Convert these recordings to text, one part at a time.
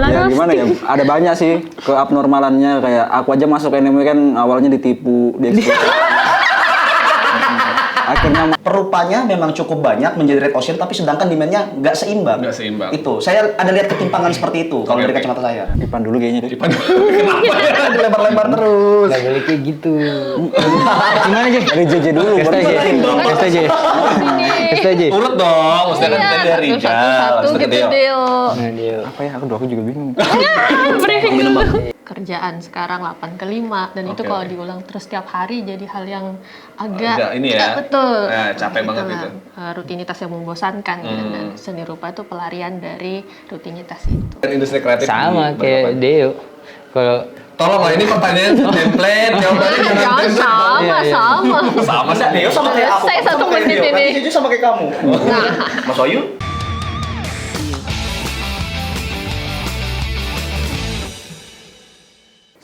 Ya gimana ya? Ada banyak sih keabnormalannya, kayak aku aja masuk anime kan awalnya ditipu, akhirnya Perupanya memang cukup banyak menjadi red ocean, tapi sedangkan demand-nya nggak seimbang. Nggak seimbang. Itu, saya ada lihat ketimpangan seperti itu kalau dari kacamata saya. Ipan dulu kayaknya deh. Kenapa ya? Dilebar-lebar terus. Nggak boleh kayak gitu. Gimana aja? Dari JJ dulu. STJ. Urut dong, maksudnya kan tadi dari Rijal, satu-satu habis itu gitu Deo. Deo. Nah, dia. Apa ya? Aku juga bingung. Briefing dulu. Kerjaan sekarang 8 ke 5 dan itu Oke, kalau oke. diulang terus tiap hari jadi hal yang agak Agak ini ya. betul. Nah, capek banget Itulah, itu. rutinitas yang membosankan gitu. Dan seni rupa itu pelarian dari rutinitas itu. Dan industri kreatif Sama di kayak Balikpapan. Deo. Kalau Tolong lah, ini pertanyaan template, jawabannya jangan Jangan template dong. sama, sama. Sama sih, Deo sama kayak aku. Saya kamu satu sama kayak menit Deo, ini. nanti Jeju sama kayak kamu. Mas Wahyu?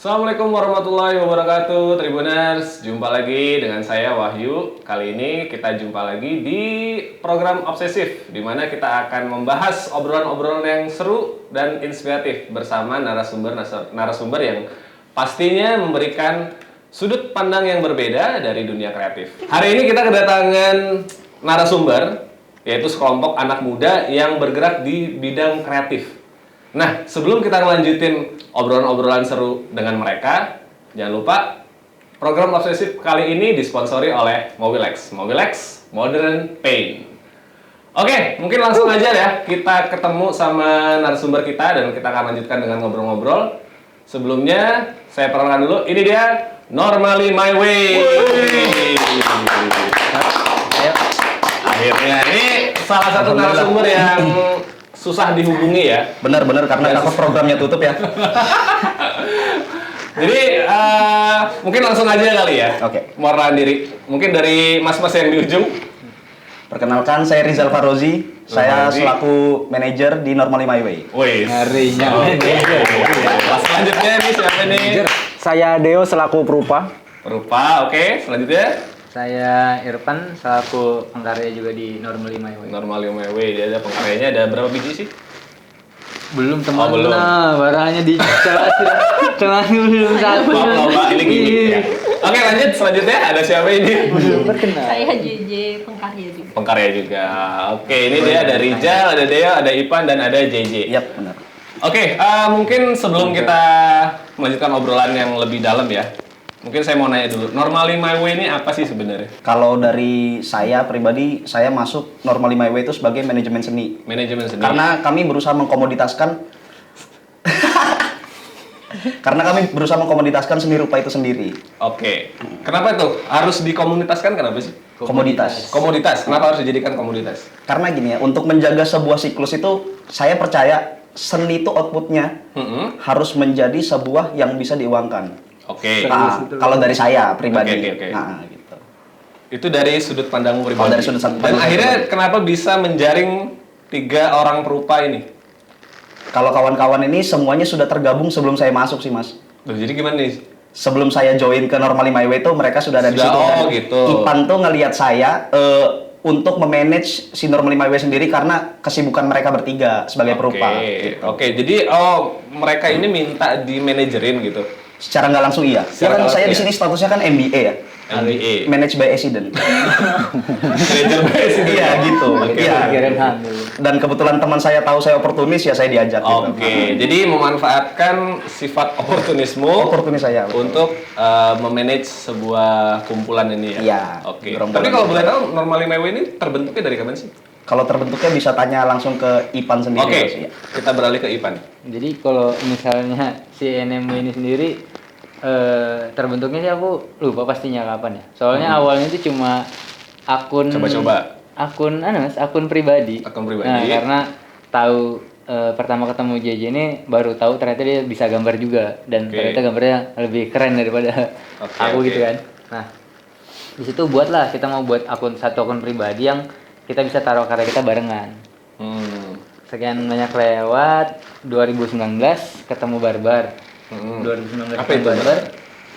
Assalamualaikum warahmatullahi wabarakatuh, Tribuners. Jumpa lagi dengan saya Wahyu. Kali ini kita jumpa lagi di program Obsesif, di mana kita akan membahas obrolan-obrolan yang seru dan inspiratif bersama narasumber yang pastinya memberikan sudut pandang yang berbeda dari dunia kreatif. Hari ini kita kedatangan narasumber, yaitu sekelompok anak muda yang bergerak di bidang kreatif. Nah, sebelum kita melanjutin obrolan-obrolan seru dengan mereka, jangan lupa program Obsesif kali ini disponsori oleh Mobilex. Mobilex Modern Paint. Oke, mungkin langsung aja ya kita ketemu sama narasumber kita dan kita akan lanjutkan dengan ngobrol-ngobrol. Sebelumnya, saya perkenalkan dulu, ini dia Normally My Way. Akhirnya, ini salah satu narasumber yang susah dihubungi ya. Benar-benar karena takut programnya tutup ya. Jadi mungkin langsung aja kali ya. Oke. Perkenalan diri. Mungkin dari mas-mas yang di ujung. Perkenalkan, saya Rizal Farozi. Saya Farozi. selaku manajer di Normally My Way. Wih. harinya. Mas selanjutnya nih siapa nih? Saya Deo selaku perupa. Rupa, oke. Selanjutnya Saya Irfan selaku pengkarya juga di Normally My Way. Normally My Way. Dia ada pengkaryanya, ada berapa biji sih? Belum teman belum. nah, barangnya di teman belum satu. Maaf, Mbak, ini gini ya. Oke, lanjut. Selanjutnya ada siapa ini? Belum berkenal. Saya JJ pengkarya juga. Pengkarya juga. Oke, ini dia ada Rijal, ada Deo, ada Ipan, dan ada JJ. Iya, benar. Oke, mungkin sebelum kita melanjutkan obrolan yang lebih dalam ya, mungkin saya mau nanya dulu, Normally My Way ini apa sih sebenarnya? Kalau dari saya pribadi, saya masuk Normally My Way itu sebagai manajemen seni. Manajemen sendiri. Karena kami berusaha mengkomoditaskan seni rupa itu sendiri. Oke, kenapa tuh harus dikomunitaskan? Kenapa sih? Komoditas. Komoditas. Kenapa harus dijadikan komoditas? Karena gini ya, untuk menjaga sebuah siklus itu, saya percaya seni itu outputnya harus menjadi sebuah yang bisa diuangkan. Oke. Nah, kalau dari saya pribadi. Oke. Nah, gitu. Itu dari sudut pandangmu pribadi. Kalau dari sudut Dan pandang akhirnya kenapa bisa menjaring 3 orang perupa ini? Kalau kawan-kawan ini semuanya sudah tergabung sebelum saya masuk sih, Mas. Loh, jadi gimana nih? Sebelum saya join ke Normally My Way itu mereka sudah ada di Sudah, situ. oh, Dan gitu. Ipan tuh ngelihat saya untuk memanage si Normally My Way sendiri karena kesibukan mereka bertiga sebagai perupa. Gitu. Oke, jadi mereka ini minta di manajerin gitu. Secara nggak langsung iya. Secara Karena nggak saya di langsung sini statusnya kan MBA ya. MBA. Manage by Accident. Manajer base gitu. Iya gitu. Oke. Iya. Pikiran hamil. Dan kebetulan teman saya tahu saya oportunis ya saya diajak gitu. Oke, jadi memanfaatkan sifat oportunisme Oportunis saya. betul. untuk memanage sebuah kumpulan ini ya. Iya, Oke. gerombolan. Tapi kalau boleh tahu, Normally My Way ini terbentuknya dari kapan sih? Kalau terbentuknya bisa tanya langsung ke Ipan sendiri. Oke, Mas, ya. kita beralih ke Ipan. Jadi kalau misalnya si NMW ini sendiri terbentuknya sih aku lupa pastinya kapan ya. Soalnya awalnya itu cuma akun Coba-coba. akun pribadi. Akun pribadi. Nah, karena tahu pertama ketemu JJ ini baru tahu ternyata dia bisa gambar juga dan Oke. ternyata gambarnya lebih keren daripada Oke, aku oke. gitu kan. Nah, di situ buatlah kita mau buat satu akun pribadi yang kita bisa taruh karya kita barengan. Sekian banyak lewat 2019 ketemu Barbar. 2019 Apa ketemu itu, Barbar.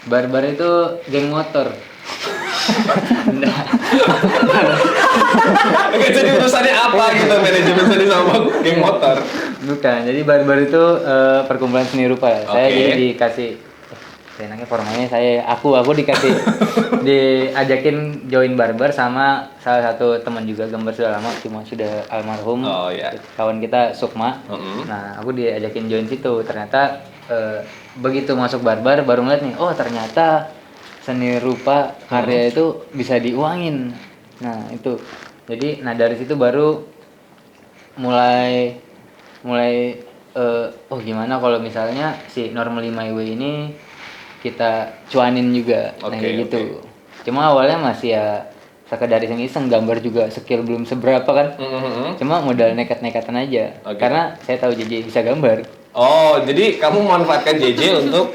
Barbar itu geng motor. Oke, jadi urusannya apa gitu manajemen sendiri sama geng motor? Bukan, jadi barbar itu perkumpulan seni rupa. Saya Oke. jadi dikasih enaknya formalnya aku dikasih diajakin join barbar sama salah satu teman juga gambar sudah lama cuma sudah almarhum. Oh, iya. Kawan kita Sukma. Mm-mm. Nah, aku diajakin join situ. Ternyata begitu masuk barbar baru ngeliat nih, oh ternyata seni rupa karya itu bisa diuangin. Nah, itu. Jadi dari situ baru mulai oh gimana kalau misalnya si Normal 5W ini kita cuanin juga. Nah, Oke, kayak gitu. oke. Cuma awalnya masih ya sekedar iseng-iseng, gambar juga skill belum seberapa kan. Cuma modal nekat-nekatan aja. Oke. Karena saya tahu JJ bisa gambar. Oh, jadi kamu memanfaatkan JJ untuk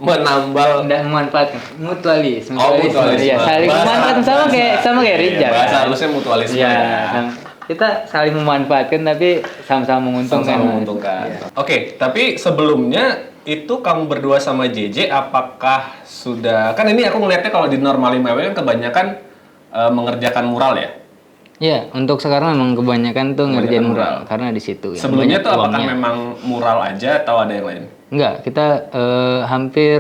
menambal Nggak memanfaatkan, mutualis. Oh, mutualisme. Ya, saling Bahasa- memanfaatkan sama kayak Iya, Rijal. bahasa halusnya mutualisme. Iya, ya. kita saling memanfaatkan tapi sama-sama menguntungkan. Sama-sama menguntungkan. Oke, tapi sebelumnya itu kamu berdua sama JJ apakah sudah kan ini aku ngelihatnya kalau di Normal 5W kan kebanyakan mengerjakan mural ya. Iya, untuk sekarang memang kebanyakan tuh ngerjain Kebanyakan mural mural. karena di situ. ya, Sebelumnya banyak tuh apakah uangnya. memang mural aja atau ada yang lain? Enggak, kita hampir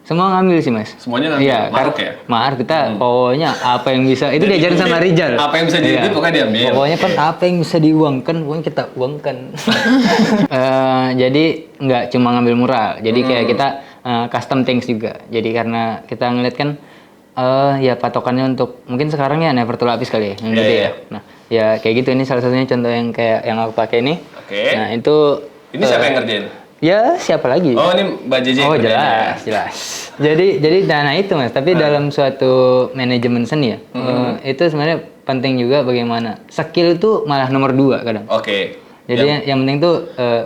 semua ngambil sih mas. Semuanya ngambil? Iya, Maruk ya? Maruk kita pokoknya apa yang bisa itu diajarin sama Rijal. Apa yang bisa Iya. diedit pokoknya diambil. Pokoknya kan apa yang bisa diuangkan, pokoknya kita uangkan. Jadi nggak cuma ngambil mural, jadi kayak kita custom things juga. Jadi karena kita ngeliat kan ya patokannya untuk mungkin sekarang ya never to lapis kali ya, yang Iya, gitu iya. ya. Nah, ya kayak gitu ini salah satunya contoh yang kayak yang aku pakai ini. Oke. Nah, itu Ini siapa yang ngerjain? ya siapa lagi? Oh, ini Mbak JJ. Oh kerjanya. jelas. Jadi dana itu mas, tapi dalam suatu manajemen seni ya, itu sebenarnya penting juga bagaimana skill itu malah nomor 2 kadang. Oke. Jadi yang penting tuh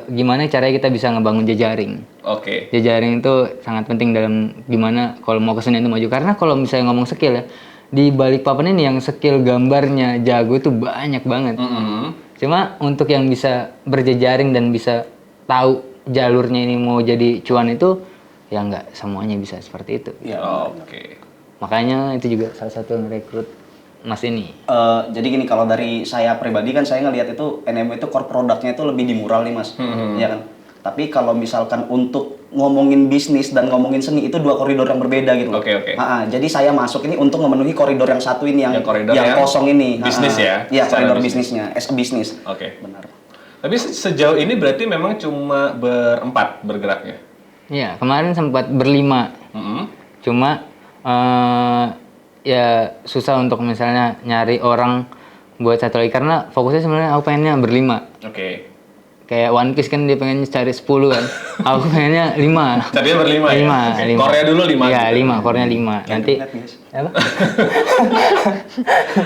gimana caranya kita bisa ngebangun jejaring. Oke. Jejaring itu sangat penting dalam gimana kalau mau kesenian itu maju. Karena kalau misalnya ngomong skill ya, di balik papan ini yang skill gambarnya jago itu banyak banget. Cuma untuk yang bisa berjejaring dan bisa tahu jalurnya ini mau jadi cuan itu ya nggak semuanya bisa seperti itu. Iya. Oke. Makanya itu juga salah satu yang rekrut Mas ini. Jadi gini, kalau dari saya pribadi kan saya ngelihat itu NMW itu core produknya itu lebih di mural nih mas, ya kan. Tapi kalau misalkan untuk ngomongin bisnis dan ngomongin seni itu dua koridor yang berbeda gitu. Oke, oke. Jadi saya masuk ini untuk memenuhi koridor yang satu ini yang Yang koridor yang kosong ini. bisnis ya? Iya, Secara koridor bisnis. bisnisnya, as a business. Oke. Benar. Tapi sejauh ini berarti memang cuma berempat bergeraknya. Ya kemarin sempat berlima. Cuma ya susah untuk misalnya nyari orang buat satu lagi karena fokusnya sebenarnya aku pengennya berlima. Oke. Kayak One Piece kan dia pengen cari 10 kan. Aku pengennya 5. Tadinya berlima ya? 5, Oke. Korea dulu 5 Iya, gitu. 5, Korea 5. Nanti Lihat, guys. apa?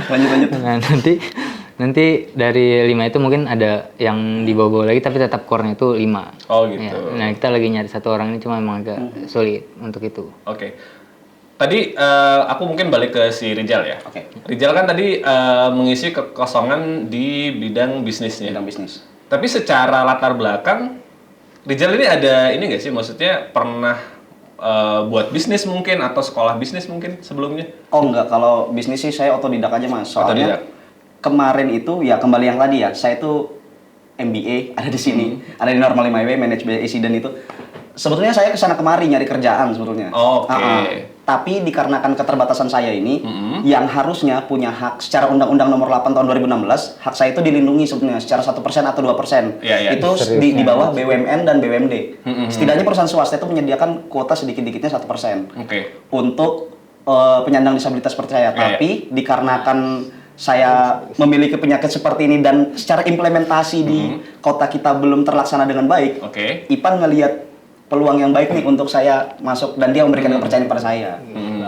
Lanjut. Nah, nanti dari 5 itu mungkin ada yang dibawa-bawa lagi tapi tetap core-nya itu 5. Oh, gitu. Ya, nah, kita lagi nyari satu orang ini cuma emang agak sulit untuk itu. Oke. Tadi aku mungkin balik ke si Rijal ya. Oke. Rijal kan tadi mengisi kekosongan di bidang bisnisnya. Bidang bisnis. Tapi secara latar belakang, Rijal ini ada ini nggak sih? Maksudnya pernah buat bisnis mungkin atau sekolah bisnis mungkin sebelumnya? Oh enggak, kalau bisnis sih saya otodidak aja mas. Soalnya Otodidak. kemarin itu ya kembali yang tadi ya, saya tuh MBA ada di sini, ada di Normal 5W, manage by accident itu. Sebetulnya saya kesana kemari nyari kerjaan sebetulnya. Oke. Tapi dikarenakan keterbatasan saya ini, yang harusnya punya hak secara Undang-Undang Nomor 8 Tahun 2016, hak saya itu dilindungi sebetulnya secara 1% atau 2%. Iya, iya. Itu di bawah BUMN dan BUMD. Setidaknya perusahaan swasta itu menyediakan kuota sedikit-dikitnya 1%. Oke. Untuk penyandang disabilitas seperti saya. Iya, Tapi dikarenakan saya memiliki penyakit seperti ini dan secara implementasi di kota kita belum terlaksana dengan baik, Oke. Ipan ngelihat peluang yang baik nih untuk saya masuk dan dia memberikan kepercayaan pada saya.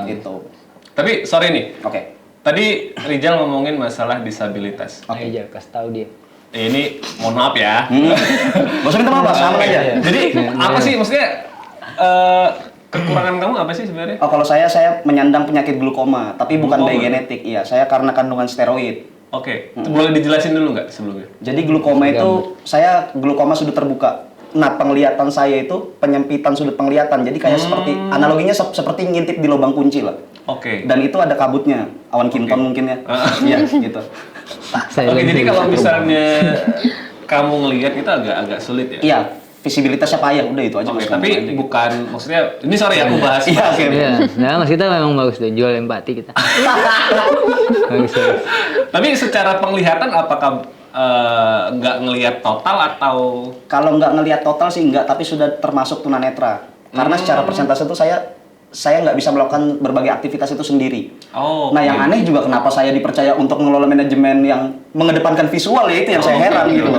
Gitu. Tapi sorry nih, Oke. tadi Rijal ngomongin masalah disabilitas. Ayo aja kasih tahu dia. Ini mohon maaf ya. Gak usah minta maaf, sama aja. Jadi apa sih maksudnya kekurangan kamu apa sih sebenarnya? Oh, kalau saya menyandang penyakit glukoma, tapi bukan by Glukoma? genetik. Iya, saya karena kandungan steroid. Oke, boleh dijelasin dulu nggak sebelumnya? Jadi glukoma itu saya glukoma sudut terbuka. Nah, penglihatan saya itu penyempitan sudut penglihatan. Jadi kayak seperti analoginya seperti ngintip di lubang kunci lah. Oke. Dan itu ada kabutnya, awan kinton mungkin ya. Iya, gitu. Oke, jadi kalau misalnya kamu ngelihat itu agak sulit ya? Iya, visibilitasnya payah, udah itu aja. Oke, Mas, tapi ngomong aja. bukan maksudnya ini sorry aku bahas. Iya, oke. Iya, nah mas kita memang bagus tuh, jual empati kita. Bagus. Tapi secara penglihatan apakah nggak ngelihat total atau Kalau nggak ngelihat total sih nggak, tapi sudah termasuk tunanetra. Karena secara persentase itu saya nggak bisa melakukan berbagai aktivitas itu sendiri. Oh, Nah, yang aneh juga kenapa saya dipercaya untuk mengelola manajemen yang mengedepankan visual, ya itu yang saya heran gitu.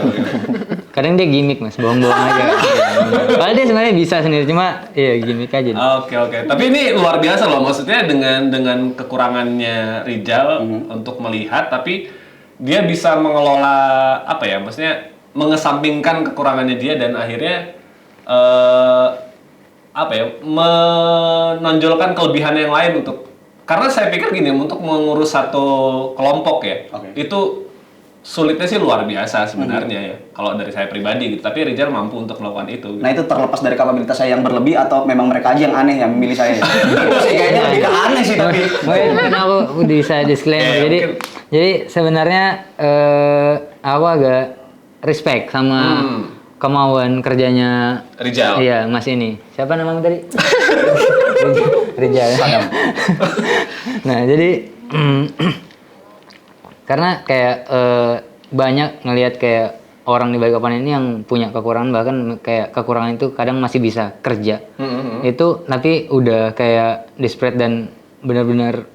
Kadang dia gimmick mas, bohong-bohong aja. Padahal dia sebenarnya bisa sendiri, cuma ya gimmick aja. Oke. Tapi ini luar biasa loh, maksudnya dengan kekurangannya Rijal untuk melihat, tapi dia bisa mengelola apa ya, maksudnya mengesampingkan kekurangannya dia dan akhirnya apa ya, menonjolkan kelebihan yang lain untuk, karena saya pikir gini, untuk mengurus satu kelompok ya, Oke. itu sulitnya sih luar biasa sebenarnya ya, kalau dari saya pribadi gitu. Tapi Rijal mampu untuk melakukan itu. Gitu. Nah, itu terlepas dari kapabilitas saya yang berlebih atau memang mereka aja yang aneh yang memilih saya. Itu sih kayaknya lebih ke aneh sih tapi. Mungkin karena aku bisa disclaimer. Ya, jadi sebenarnya aku agak respect sama kemauan kerjanya Rijal. Iya, Mas ini. Siapa namanya tadi? Rijal. Nah, jadi karena kayak banyak ngelihat kayak orang di Balikpapan ini yang punya kekurangan, bahkan kayak kekurangan itu kadang masih bisa kerja. Itu tapi udah kayak disparate dan benar-benar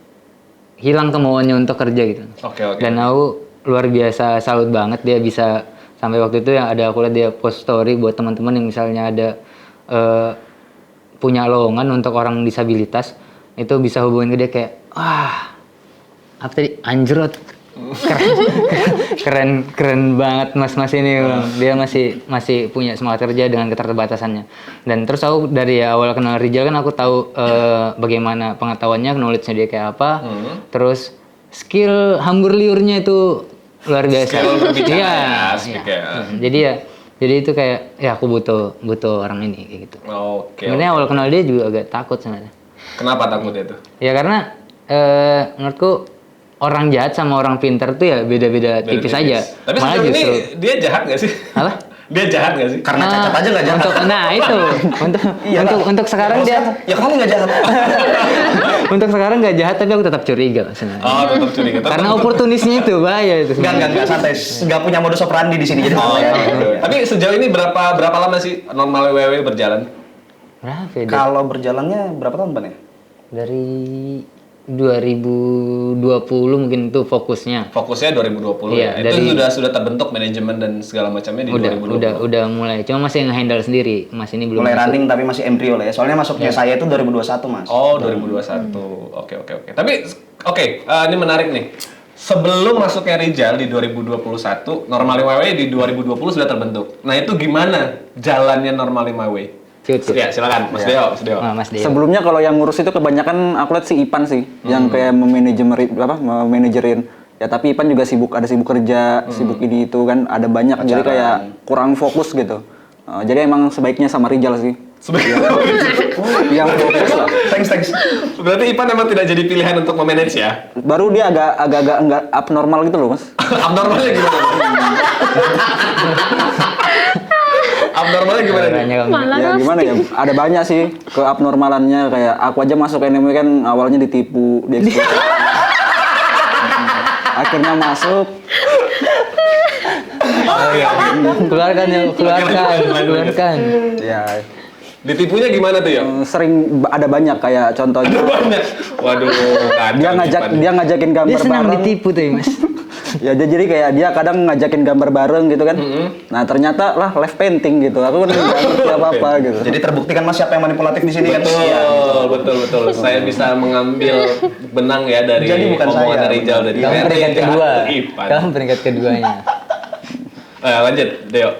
hilang kemauannya untuk kerja gitu. Oke. Dan aku luar biasa salut banget dia bisa sampai waktu itu yang ada aku lihat dia post story buat teman-teman yang misalnya ada punya lowongan untuk orang disabilitas, itu bisa hubungin ke dia kayak apa tadi, anjrot, keren banget mas ini. Dia masih punya semangat kerja dengan keterbatasannya. Dan terus aku dari awal kenal Rijal kan aku tahu bagaimana pengetahuannya, knowledge-nya dia kayak apa, terus skill hambur liurnya itu luar biasa. Skill berbicara Iya. asik ya. Jadi itu kayak ya aku butuh orang ini kayak gitu. Oke. Sebenarnya awal kenal dia juga agak takut sebenarnya. Kenapa takutnya itu? Ya karena menurutku orang jahat sama orang pintar tuh ya beda-beda tipis aja. Tapi Malah sejauh ini justru dia jahat nggak sih? apa? Dia jahat nggak sih? Karena cacat aja nggak jahat. Nah itu untuk sekarang dia Ya kali nggak jahat. untuk sekarang nggak jahat tapi aku tetap curiga sebenarnya. Oh, tetap curiga. Karena oportunisnya itu bahaya itu. Enggak santai. Nggak punya modus operandi di sini jadi. Oh, santai aja. gitu. Tapi sejauh ini berapa lama sih normal WW berjalan? Berapa ya? Kalau berjalannya berapa tahun, Bang ya? Dari 2020 mungkin itu fokusnya. Fokusnya 2020 Iya, ya. Itu dari- sudah terbentuk manajemen dan segala macamnya di 2020. Udah mulai. Cuma masih nge-handle sendiri. Mas ini belum Mulai masuk. running tapi masih embrio lah ya. Soalnya masuknya saya itu 2021, Mas. Oh, 2021. Oke. Tapi ini menarik nih. Sebelum masuknya Rijal di 2021, Normali WW di 2020 sudah terbentuk. Nah, itu gimana jalannya Normali WW? Cukup. Ya, silakan Mas Deo. Mas Deo. Sebelumnya kalau yang ngurus itu kebanyakan aku lihat si Ipan sih, yang kayak memanajerin. Ya tapi Ipan juga ada sibuk kerja, sibuk ini itu kan ada banyak, jadi kayak kurang fokus gitu. Jadi emang sebaiknya sama Rijal sih. Yang fokus lah. Thanks. Berarti Ipan emang tidak jadi pilihan untuk memanage ya? Baru dia agak enggak abnormal gitu loh, Mas. Abnormalnya gimana? Abnormalnya gimana? nih? Malah Ya gimana ya? Ada banyak sih keabnormalannya, kayak aku aja masuk NMW kan awalnya ditipu, akhirnya masuk. Keluarkan. Ya Ditipunya gimana tuh ya? sering ada banyak kayak contohnya Banyak. Waduh, kacau dia ngajakin gambar Dia senang bareng. ditipu tuh ya mas. Ya jadi kayak dia kadang ngajakin gambar bareng gitu kan. Nah ternyata lah live painting gitu. Aku kan nggak ngerti apa-apa gitu. Jadi terbukti kan Mas siapa yang manipulatif di sini kan? Iya. Betul. Saya bisa mengambil benang ya dari Jadi bukan omongan saya. Rijal dari Kamu peringkat kedua. Ipan. Kamu peringkat keduanya. Lanjut, Deo.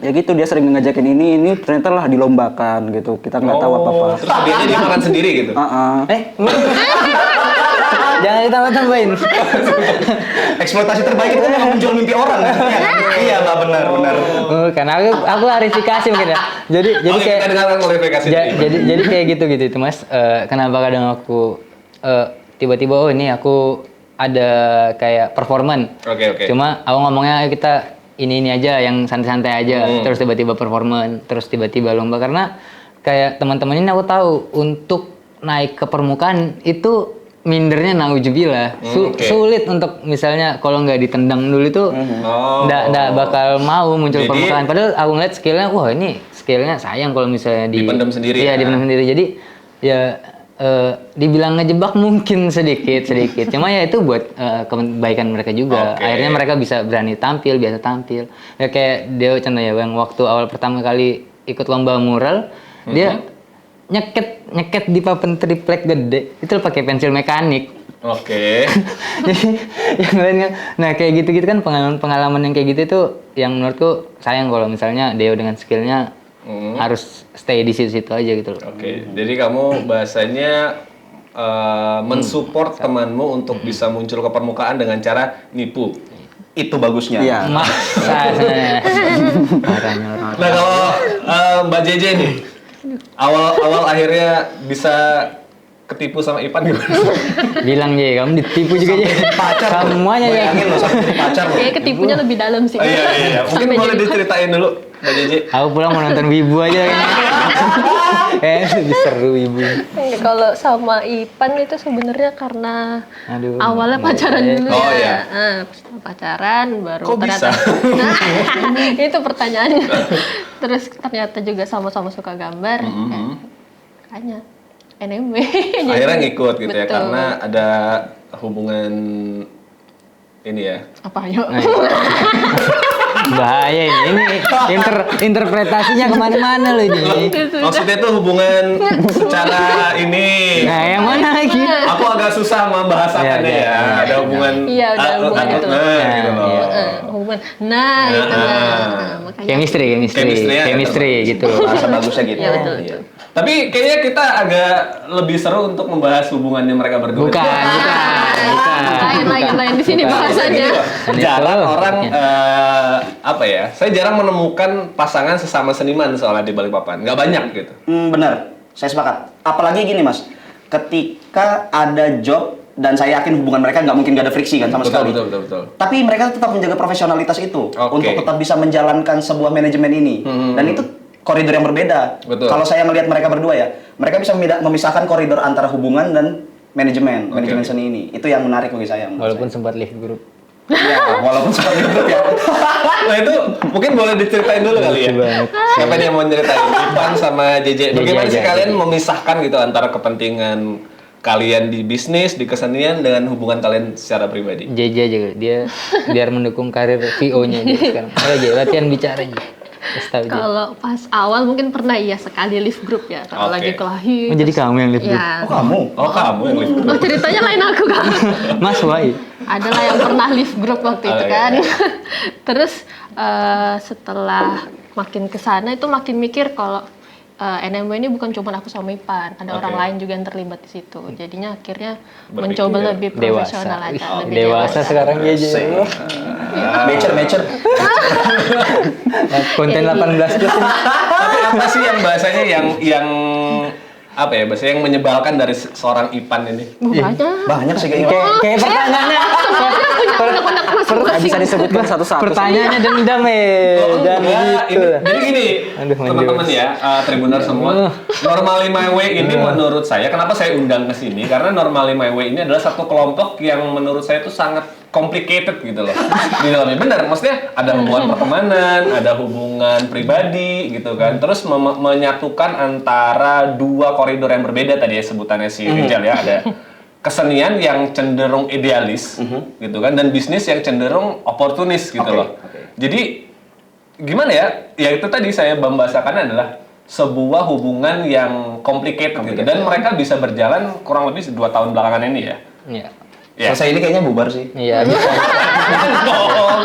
Ya gitu dia sering ngajakin ini ternyata lah dilombakan gitu. Kita nggak tahu apa-apa. Terus hadiahnya dia makan sendiri gitu. Jangan ditambah-tambahin. Eksploitasi terbaik itu memang menjual mimpi orang. Iya, Mbak, benar. Karena aku klarifikasi mungkin ya. Jadi Oke, kayak kita dengarkan klarifikasi. jadi kayak gitu itu mas. Kenapa kadang aku tiba-tiba ini aku ada kayak performan. Oke. Cuma aku ngomongnya ayo kita ini aja, yang santai-santai aja, terus tiba-tiba performan, terus tiba-tiba lomba, karena kayak teman-teman ini aku tahu untuk naik ke permukaan itu mindernya naujubillah. Sulit untuk misalnya kalau nggak ditendang dulu itu nggak bakal mau muncul permukaan. Padahal aku ngeliat skillnya, wah ini skillnya sayang kalau misalnya dipendam sendiri. Iya, dipendam sendiri. Jadi ya dibilang ngejebak mungkin sedikit. Cuma ya itu buat kebaikan mereka juga. Akhirnya mereka bisa berani tampil, biasa tampil. Ya kayak Deo contoh ya, yang waktu awal pertama kali ikut lomba mural, dia nyeket di papan triplek gede itu pakai pensil mekanik. Jadi yang lain kan, nah kayak gitu kan pengalaman yang kayak gitu itu yang menurutku sayang kalau misalnya Deo dengan skillnya harus stay di situ aja gitu loh. Jadi kamu bahasanya mensupport temanmu untuk bisa muncul ke permukaan dengan cara nipu. Itu bagusnya. Iya. Nah kalau Mbak JJ nih, awal akhirnya bisa ketipu sama Ipan gimana? Bilang je, kamu ditipu juga je. Pacar. Semuanya ya. Bayangin loh sampai jadi pacar loh. Kayak ketipunya lebih dalam sih. Iya. Mungkin Sampai boleh jadi- diceritain dulu, Mbak JJ. Aku pulang mau nonton Wibu aja ini. Lebih seru Wibu. Kalau sama Ipan itu sebenarnya karena Aduh. awalnya pacaran dulu Oh, ya. iya. Pacaran baru Kok ternyata. bisa? Nah, itu pertanyaannya. Terus ternyata juga sama-sama suka gambar. Makanya NMB. Akhirnya ngikut gitu ya, Betul. karena ada hubungan ini ya. Apa yuk? Bahaya ini interpretasinya kemana-mana loh ini. Maksudnya tuh hubungan secara ini. Nah, yang mana lagi? Aku agak susah membahasakannya Iya, ya. Ada hubungan. Iya, ada hubungan itu. Gitu loh. Hubungan. Nah, itu makanya. Chemistry gitu. Bahasa bagusnya gitu. Iya, betul. Iya. Tapi kayaknya kita agak lebih seru untuk membahas hubungannya mereka berdua. Bukan. Lain di sini bahasanya. Jarang Itu. orang apa ya? Saya jarang menemukan pasangan sesama seniman soalnya di Balikpapan. Nggak banyak gitu. Benar, saya sepakat. Apalagi gini mas, ketika ada job dan saya yakin hubungan mereka nggak mungkin nggak ada friksi kan sama sekali. Betul. Tapi mereka tetap menjaga profesionalitas itu Oke. untuk tetap bisa menjalankan sebuah manajemen ini. Dan itu koridor yang berbeda. Betul. Kalau saya melihat mereka berdua ya, mereka bisa memisahkan koridor antara hubungan dan manajemen seni ini. Itu yang menarik bagi saya. menurut Walaupun sempat live group. saya. Ya, walaupun seperti itu ya. Nah itu mungkin boleh diceritain dulu kali ya. Siapa nih yang mau ceritain? Ipan sama JJ. Bagaimana sih aja. kalian memisahkan gitu antara kepentingan kalian di bisnis, di kesenian dengan hubungan kalian secara pribadi? JJ aja dia biar mendukung karir VO-nya dia sekarang. Ayo aja latihan bicara aja. Terus tahu dia. Kalau pas awal mungkin pernah iya sekali live group ya. Kalau Oke. lagi kelahi. Oh, jadi kamu yang live group. Ya. Oh kamu? Oh kamu yang live group. Oh ceritanya lain aku kan. Mas Wai. Adalah yang pernah live group waktu itu Oh, iya. kan. Terus setelah makin kesana itu makin mikir kalau NMW ini bukan cuma aku sama Ipan, ada orang lain juga yang terlibat di situ. Jadinya akhirnya Berpikir mencoba lebih profesional Dewasa. aja, Wih, lebih dewasa sekarang dia aja. Mature. Konten 18 plus ini. Tapi apa sih yang bahasanya yang apa ya bahasa yang menyebalkan dari seorang Ipan ini? Banyak. Banyak sih kayaknya. Kayak pertanyaannya Unek-unek Nggak bisa disebutkan satu-satu. pertanyaannya dendam dan Enggak, gitu. jadi gini, Aduh, teman-teman ya, Tribuner semua, Normally My Way ini menurut saya, kenapa saya undang ke sini? Karena Normally My Way ini adalah satu kelompok yang menurut saya itu sangat complicated gitu loh. Di dalamnya benar, maksudnya ada hubungan pertemanan, ada hubungan pribadi gitu kan. Terus menyatukan antara dua koridor yang berbeda tadi ya sebutannya si Rijal ya, ada kesenian yang cenderung idealis gitu kan dan bisnis yang cenderung oportunis gitu loh. Jadi gimana ya? Ya itu tadi saya membahasakannya adalah sebuah hubungan yang complicated gitu dan mereka bisa berjalan kurang lebih 2 tahun belakangan ini ya. Iya. Ya. Selesai ini kayaknya bubar sih. Iya, bisa. Jangan dong.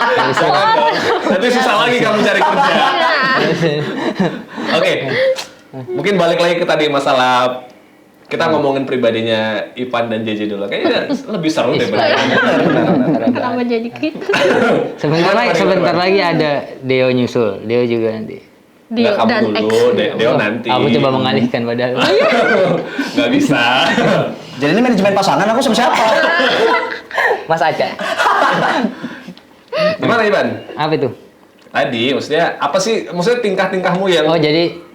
Nanti susah lagi kamu cari kerja. Oke. Mungkin balik lagi ke tadi masalah kita ngomongin pribadinya Ipan dan JJ dulu. Kayaknya lebih seru deh benar. Kenapa jadi gitu? Sebentar lagi ada Deo nyusul. Deo juga nanti. Dio Nggak, kamu dan X. dulu, Deo nanti. Aku coba mengalihkan padahal. Nggak bisa. Jadi ini manajemen pasangan aku sama siapa? Mas Aca. Gimana Ipan? Apa itu? Tadi maksudnya apa sih? Maksudnya tingkah-tingkahmu yang Oh jadi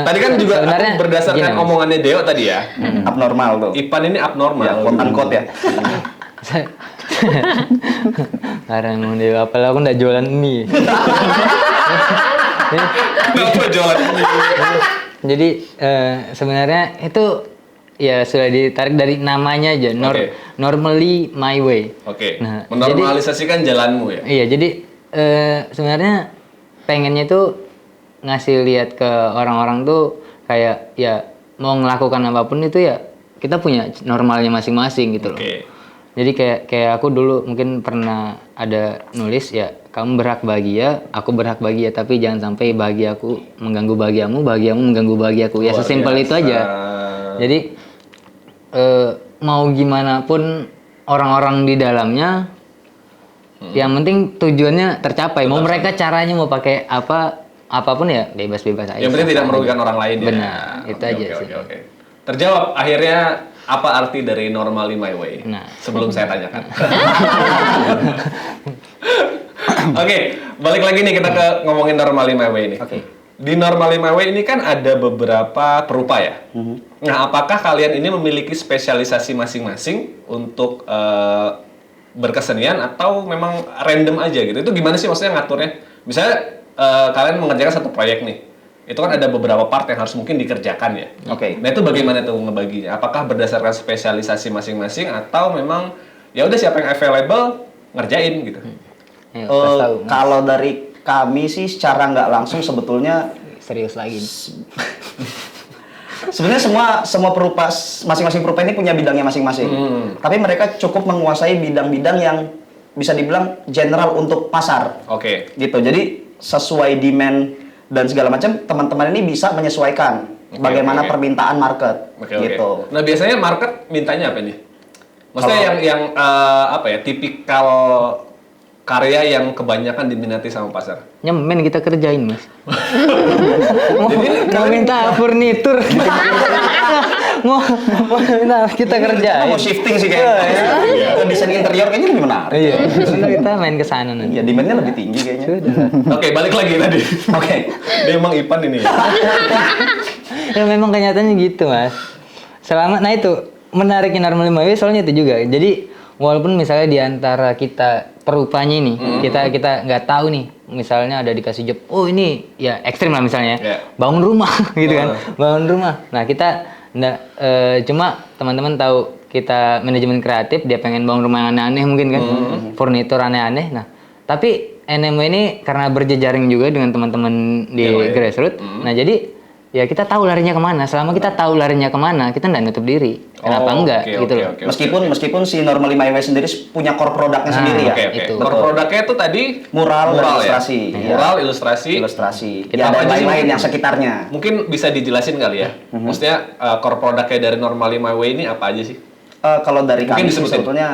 tadi kan juga sebenarnya aku berdasarkan gini, Mas. omongannya Deo tadi ya. Abnormal tuh. Ipan ini abnormal. Ya, quote unquote ya. Karena mau dia apalah aku nggak jualan mie. Kenapa jualan ini? Jadi sebenarnya itu ya sudah ditarik dari namanya aja. Oke. Normally my way. Oke. Nah, Menormalisasikan jalanmu ya. Iya, jadi sebenarnya pengennya tuh ngasih lihat ke orang-orang tuh kayak ya mau ngelakukan apapun itu ya kita punya normalnya masing-masing gitu loh. Oke. Jadi kayak aku dulu mungkin pernah ada nulis ya kamu berhak bahagia, aku berhak bahagia tapi jangan sampai bahagiaku mengganggu bahagiamu, bahagiamu mengganggu bahagiaku. Ya Luar sesimpel itu biasa. aja. Jadi mau gimana pun orang-orang di dalamnya yang penting tujuannya tercapai. Mau mereka caranya mau pakai apapun ya bebas-bebas aja. Yang penting tidak merugikan orang lain ya. Benar, itu aja sih. Oke. Terjawab akhirnya apa arti dari normally my way? Nah. Sebelum saya tanyakan. Oke, balik lagi nih kita ke ngomongin normally my way ini. Oke. Di normally my way ini kan ada beberapa perupa ya. Nah, apakah kalian ini memiliki spesialisasi masing-masing untuk berkesenian atau memang random aja gitu? Itu gimana sih maksudnya ngaturnya? Misalnya kalian mengerjakan satu proyek nih. Itu kan ada beberapa part yang harus mungkin dikerjakan ya. Oke. Nah, itu bagaimana tuh ngebaginya? Apakah berdasarkan spesialisasi masing-masing atau memang ya udah siapa yang available ngerjain gitu? Ayo, kasih tahu. Kalau dari kami sih secara nggak langsung sebetulnya Serius lagi. sebenarnya semua perupa masing-masing perupa ini punya bidangnya masing-masing. Tapi mereka cukup menguasai bidang-bidang yang bisa dibilang general untuk pasar. Oke. Gitu. Jadi sesuai demand dan segala macam teman-teman ini bisa menyesuaikan bagaimana oke. permintaan market Oke, gitu. Nah, biasanya market mintanya apa nih? Maksudnya yang apa ya, tipikal karya yang kebanyakan diminati sama pasar. Nyemen kita kerjain, Mas. Jadi Mau minta furnitur. mau minta kita Kita kerjain. mau shifting sih kayaknya. Ke desain interior kayaknya lebih menarik. Iya. Kita main ke sana nanti. Ya demandnya lebih tinggi kayaknya. Oke, balik lagi tadi. Oke. Dia emang Ipan ini ya. Ya memang kenyataannya gitu, Mas. Nah itu menariknya normally my way soalnya itu juga. Jadi walaupun misalnya di antara kita perupanya ini, kita nggak tahu nih, misalnya ada dikasih job, oh ini ya ekstrim lah misalnya, bangun rumah gitu kan, bangun rumah. Nah kita nggak, cuma teman-teman tahu kita manajemen kreatif, dia pengen bangun rumah yang aneh-aneh mungkin kan, furnitur aneh-aneh. Nah tapi NMW ini karena berjejaring juga dengan teman-teman di grassroots, nah jadi ya kita tahu larinya kemana. Selama kita tahu larinya kemana, kita nggak nutup diri. Kenapa enggak gitu loh. Meskipun si Normally My Way sendiri punya core produknya sendiri ya. Itu. Core produknya itu tadi Mural dan ilustrasi. Ya? Mural, ilustrasi. Ya dan lain-lain yang sekitarnya. Mungkin bisa dijelasin kali ya. Maksudnya core produknya dari Normally My Way ini apa aja sih? Kalau dari Mungkin kami sih disebutin. sebetulnya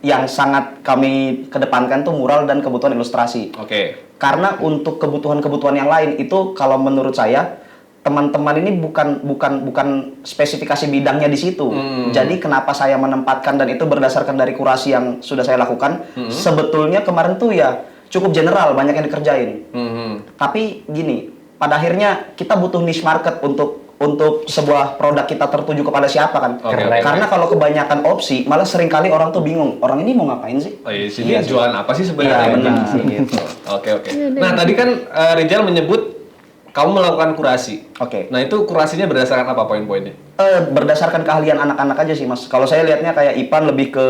yang sangat kami kedepankan tuh mural dan kebutuhan ilustrasi. Oke. Karena untuk kebutuhan-kebutuhan yang lain itu kalau menurut saya teman-teman ini bukan spesifikasi bidangnya di situ. Jadi kenapa saya menempatkan dan itu berdasarkan dari kurasi yang sudah saya lakukan. Sebetulnya kemarin tuh ya cukup general, banyak yang dikerjain. Tapi gini, pada akhirnya kita butuh niche market untuk sebuah produk kita tertuju kepada siapa kan? Karena kalau kebanyakan opsi, malah seringkali orang tuh bingung. Orang ini mau ngapain sih? Oh iya, sini jualan apa sih sebenarnya? Iya, benar. Gitu. Oke. Nah, tadi kan Rizal menyebut kamu melakukan kurasi. Oke. Nah, itu kurasinya berdasarkan apa poin-poinnya? Berdasarkan keahlian anak-anak aja sih, Mas. Kalau saya lihatnya kayak Ipan lebih ke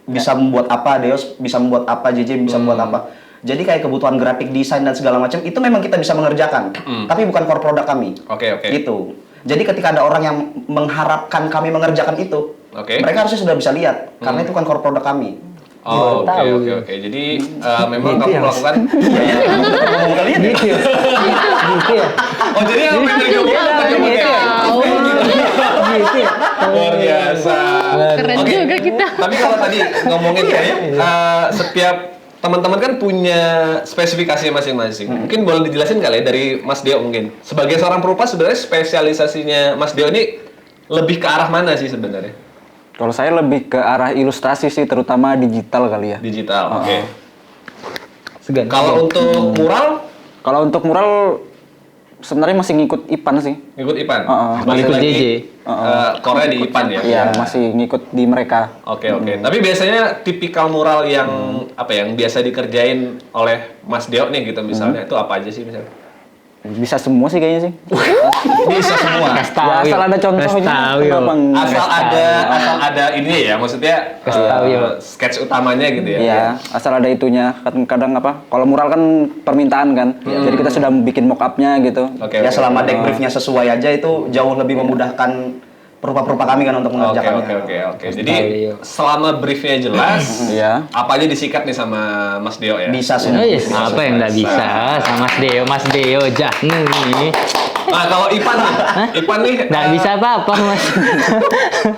bisa membuat apa, Deos bisa membuat apa, JJ bisa membuat apa. Jadi kayak kebutuhan grafik desain dan segala macam itu memang kita bisa mengerjakan, tapi bukan core produk kami. Oke. Gitu. Jadi ketika ada orang yang mengharapkan kami mengerjakan itu, mereka harusnya sudah bisa lihat karena itu kan core produk kami. Oh, oke. Jadi memang kamu melakukan Ngomong kalian ya? Gitu ya. Oh, jadi apa yang terjadi? Gitu ya. Luar biasa. Keren Oke. juga kita. Tapi kalau tadi ngomongin kayak setiap teman-teman kan punya spesifikasinya masing-masing. Mungkin boleh dijelasin kali ya dari Mas Deo mungkin. Sebagai seorang perupa sebenarnya spesialisasinya Mas Deo ini lebih ke arah mana sih sebenarnya? Kalau saya lebih ke arah ilustrasi sih, terutama digital kali ya. Digital. Oke. Segan. Kalau untuk mural, Kalau untuk mural sebenarnya masih ngikut Ipan sih. ikut Ipan. Balik ke JJ. Korea di Ipan ya. Iya, masih ngikut di mereka. Oke. Tapi biasanya tipikal mural yang apa yang biasa dikerjain oleh Mas Deo nih gitu misalnya itu apa aja sih misalnya? Bisa semua sih kayaknya sih. Bisa semua. Kasih tahu. Ya, asal ada contohnya. tahu, Kenapa enggak? Asal ada ini ya, maksudnya Kasih tahu, yuk. sketch utamanya gitu ya. Iya, asal ada itunya. Kadang apa? Kalau mural kan permintaan kan. Jadi kita sudah bikin mock up-nya gitu. Oke. Ya selama deck briefnya sesuai aja itu jauh lebih memudahkan perupa-perupa kami kan untuk mengerjakannya. Oke. Jadi selama briefnya jelas, Iya. apa aja disikat nih sama Mas Deo ya? Bisa Oh, semua. yes. Apa yang nggak bisa sama Mas Deo Jahnu nih. Nah kalau Ipan nih Nggak bisa apa-apa Mas.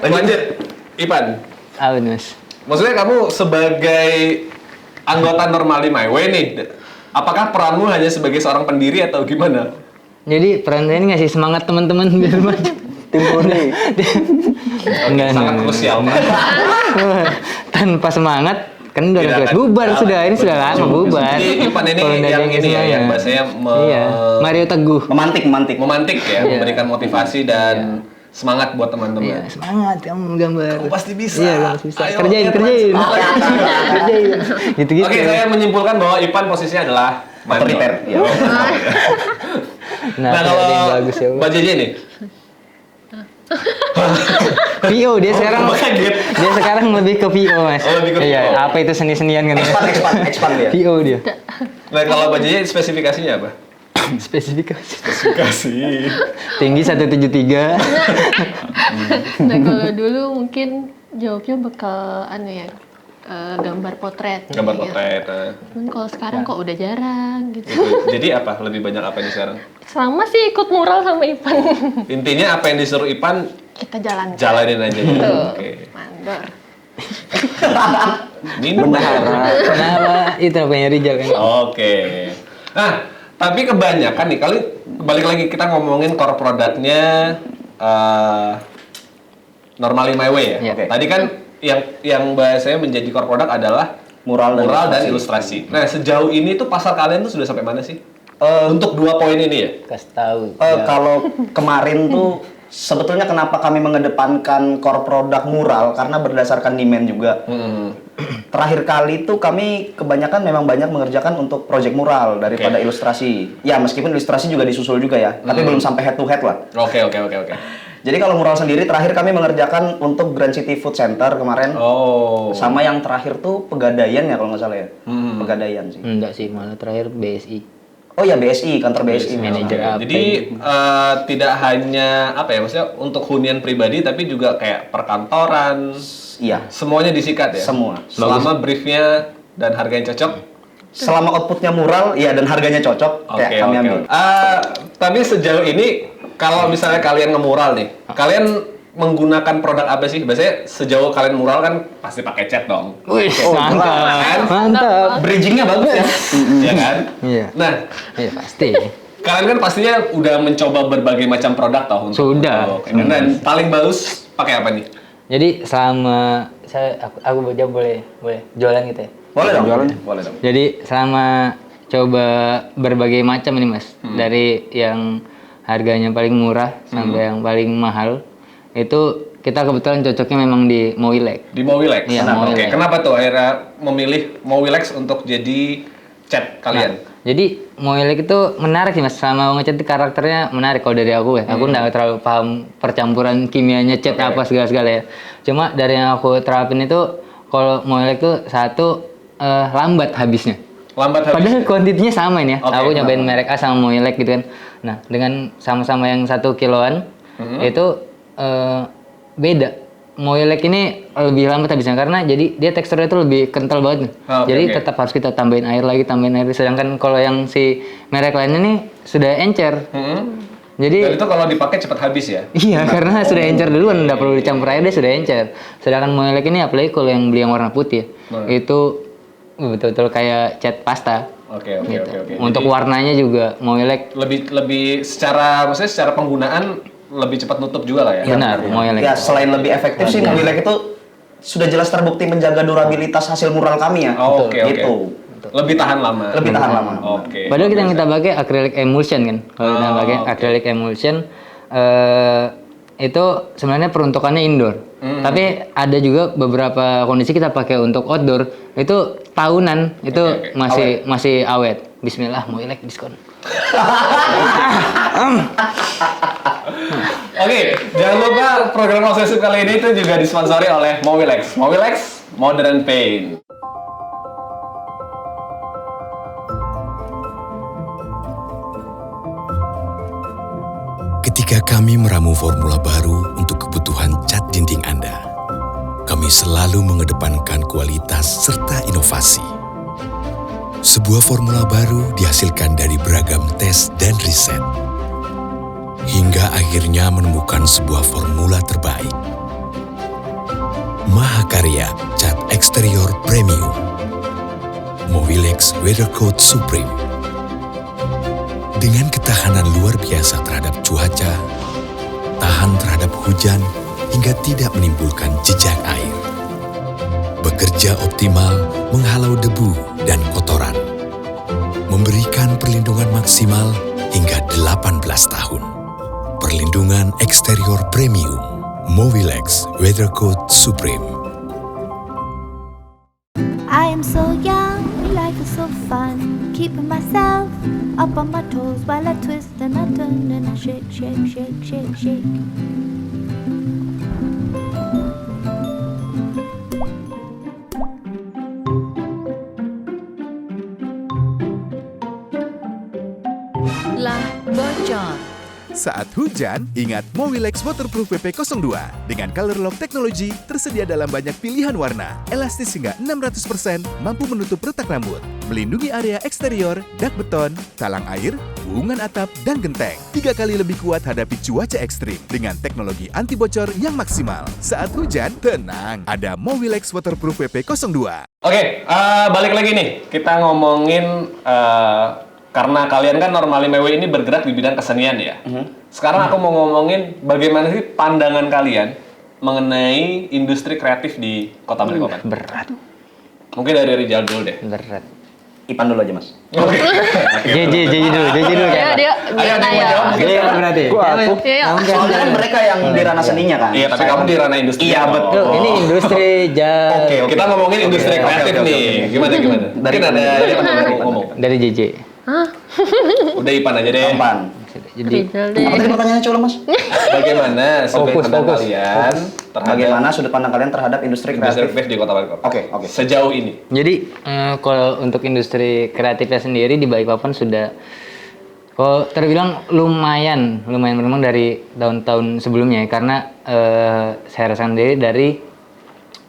lanjut. Ipan, Apa nih, Mas? maksudnya kamu sebagai anggota Normally My Way nih, apakah peranmu hanya sebagai seorang pendiri atau gimana? Jadi peran saya ini ngasih semangat teman-teman biar maju. Tim Boni. Sangat krusial. Tanpa semangat kan udah Tidak jelas akan- bubar tidak sudah akan- ini sudah lama bubar. Jadi Ipan ini Kalau nggak yang ada ini ya, semuanya. yang bahasanya Iya, Mario Teguh. Memantik. memantik ya, Iya. memberikan motivasi dan semangat buat teman-teman. Iya, semangat kamu gambar. Kamu pasti bisa. Iya, kamu pasti bisa. Ayo, Kerjain. Kerjain. Gitu-gitu. Oke, saya menyimpulkan bahwa Ipan posisinya adalah mandor. Otoriter. Ya. Nah, kalau kalau ada yang bagus ya. Mbak JJ nih, VO dia sekarang kaget. dia sekarang lebih ke VO Mas. Oh, lebih ke VO. Iya, apa itu seni-senian kan? Expand dia. VO dia. Nah, kalau Mbak JJ spesifikasinya apa? Spesifikasi. Spesifikasi. Tinggi 173. Nah kalau dulu mungkin jawabnya bakal gambar potret. Gambar gitu ya. potret. Nah. Cuman kalau sekarang kok udah jarang gitu. Gitu. Jadi apa? Lebih banyak apa nih sekarang? Selama sih ikut mural sama Ipan. Intinya apa yang disuruh Ipan Kita jalan. jalanin aja. Tuh. Oke. Mandor. Minum Bendahara. Kenapa? Itu namanya Rijal kan. Oke. Nah, tapi kebanyakan nih kali balik lagi kita ngomongin core produknya Normally My Way ya. Iya. Oke. Tadi kan yang bahasanya menjadi core product adalah Mural dan ilustrasi. Nah, sejauh ini tuh pasar kalian tuh sudah sampai mana sih? Untuk 2 poin ini ya? Kasih tahu. Kalau kemarin tuh sebetulnya kenapa kami mengedepankan core product mural karena berdasarkan demand juga. Terakhir kali tuh kami kebanyakan memang banyak mengerjakan untuk project mural daripada ilustrasi. Ya meskipun ilustrasi juga disusul juga ya, tapi belum sampai head to head lah. Oke. Jadi kalau mural sendiri terakhir kami mengerjakan untuk Grand City Food Center kemarin. Oh. Sama yang terakhir tuh Pegadaian ya kalau nggak salah ya. Pegadaian sih. Enggak sih, malah terakhir BSI. Oh ya BSI, kantor BSI. Manajer Oke, apa jadi tidak hanya apa ya maksudnya untuk hunian pribadi tapi juga kayak perkantoran Iya, semuanya disikat ya semua. selama briefnya dan harganya cocok. Selama outputnya mural, ya dan harganya cocok, Oke. ya kami ambil. Tapi sejauh ini kalau misalnya kalian ngemural nih, kalian menggunakan produk apa sih? Biasanya sejauh kalian mural kan pasti pakai cat dong. Wih, mantap. Mantap. Bridgingnya bagus ya. Iya kan? Iya. Nah, Iya, pasti. kalian kan pastinya udah mencoba berbagai macam produk toh untuk Sudah. dan paling bagus pakai apa nih? Jadi selama aku jawab boleh jualan gitu ya. Boleh dong. Boleh dong. Jadi selama coba berbagai macam ini Mas, dari yang harganya paling murah sampai yang paling mahal, itu kita kebetulan cocoknya memang di Mowilex. Di Mowilex. Iya, Oke, Mowilex. kenapa tuh akhirnya memilih Mowilex untuk jadi cat kalian? Jadi Mowilex itu menarik sih Mas, selama ngecat itu karakternya menarik kalau dari aku ya. Aku nggak terlalu paham percampuran kimianya cat apa segala-segala ya. Cuma dari yang aku terapin itu, kalau Mowilex itu satu lambat habisnya. Lambat habis. Padahal kuantitinya sama ini ya. Oke, Aku nyobain merek A sama Mowilex gitu kan. Nah, dengan sama-sama yang 1 kiloan, itu beda. Mowilex ini lebih lambat habisnya karena jadi dia teksturnya itu lebih kental banget nih. Oke, Jadi oke. tetap harus kita tambahin air lagi. Sedangkan kalau yang si merek lainnya nih sudah encer. Jadi Dan itu kalau dipakai cepat habis ya? iya, karena sudah encer duluan, nggak perlu dicampur air, dia sudah encer. Sedangkan Mowilex ini apalagi kalau yang beli yang warna putih ya, itu betul-betul kayak cat pasta. Oke. Untuk Jadi warnanya juga Mowilex lebih maksudnya secara penggunaan lebih cepat nutup juga lah ya. benar, Mowilex. Ya selain lebih efektif sih, Mowilex itu sudah jelas terbukti menjaga durabilitas hasil mural kami ya. Oh, oke. Gitu. gitu. Lebih tahan lama. Lebih tahan lama. Oke. Padahal kita pakai acrylic emulsion kan. Kalau kita pakai acrylic emulsion itu sebenarnya peruntukannya indoor. Tapi ada juga beberapa kondisi kita pakai untuk outdoor. Itu tahunan, itu masih awet. Bismillah, Mowilex diskon. Oke, jangan lupa program obsesif kali ini itu juga disponsori oleh Mowilex. Mowilex Modern Paint. Ketika kami meramu formula baru untuk kebutuhan cat dinding Anda, kami selalu mengedepankan kualitas serta inovasi. Sebuah formula baru dihasilkan dari beragam tes dan riset, hingga akhirnya menemukan sebuah formula terbaik. Mahakarya Cat Eksterior Premium, Mowilex Weathercoat Supreme. Dengan ketahanan luar biasa terhadap cuaca, tahan terhadap hujan, hingga tidak menimbulkan jejak air. Bekerja optimal menghalau debu dan kotoran. Memberikan perlindungan maksimal hingga 18 tahun. Perlindungan eksterior premium, Mowilex Weathercoat Supreme. I am so young, life is so fun. Keeping myself up on my toes while I twist and I turn and I shake, shake, shake, shake, shake. Lah bocor. Saat hujan, ingat Mowilex Waterproof PP02 dengan Color Lock Technology tersedia dalam banyak pilihan warna, elastis hingga 600%, mampu menutup retak rambut, melindungi area eksterior, dak beton, talang air, hubungan atap, dan genteng. 3 kali lebih kuat hadapi cuaca ekstrim dengan teknologi anti bocor yang maksimal. Saat hujan, tenang, ada Mowilex Waterproof PP02. Oke, balik lagi nih. Kita ngomongin karena kalian kan normally MW ini bergerak di bidang kesenian ya. Sekarang aku mau ngomongin bagaimana sih pandangan kalian mengenai industri kreatif di Kota Balikpapan. Berat. Mungkin dari Rizal dulu deh. Berat. Ipan dulu aja, Mas. Oke. JJ dulu kan. Dia Ayo, ada yang mau jawab? Jadi apa berarti? Iya. Soalnya kan mereka yang di ranah seninya kan. Iya, tapi kamu di ranah industri. Iya, betul. Tuh, ini industri Oke. Kita ngomongin industri kreatif oke, nih. oke. Gimana? Dari Mungkin ada mana? yang mau ngomong. dari JJ. Udah Ipan aja deh. Gampang. Jadi Rizal deh. Apa tadi pertanyaannya coba, Mas? Bagaimana sudut Fokus, pandang fokus. kalian terhadap Bagaimana sudut pandang kalian terhadap industri industri kreatif? kreatif di Kota Balikpapan? Oke. Sejauh ini. Jadi kalau untuk industri kreatifnya sendiri di Balikpapan sudah, kalau terbilang lumayan memang dari tahun-tahun sebelumnya ya, karena saya rasakan sendiri dari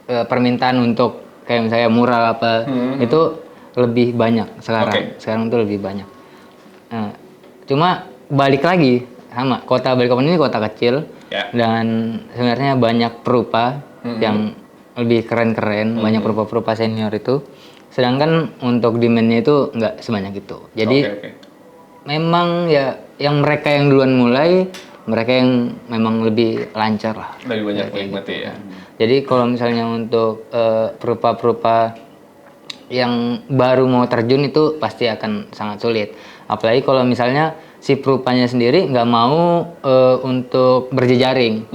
permintaan untuk kayak misalnya mural apa itu lebih banyak sekarang. Oke. Sekarang tuh lebih banyak. Cuma balik lagi sama kota Balikpapan ini kota kecil Ya. dan sebenarnya banyak perupa yang lebih keren-keren, banyak perupa-perupa senior itu. Sedangkan untuk demand-nya itu nggak sebanyak itu. Jadi Oke. memang ya yang mereka yang duluan mulai, mereka yang memang lebih lancar lah. Lebih banyak Kayak menikmati ya. Jadi kalau misalnya untuk perupa-perupa yang baru mau terjun itu pasti akan sangat sulit. Apalagi kalau misalnya si perupanya sendiri nggak mau untuk berjejaring.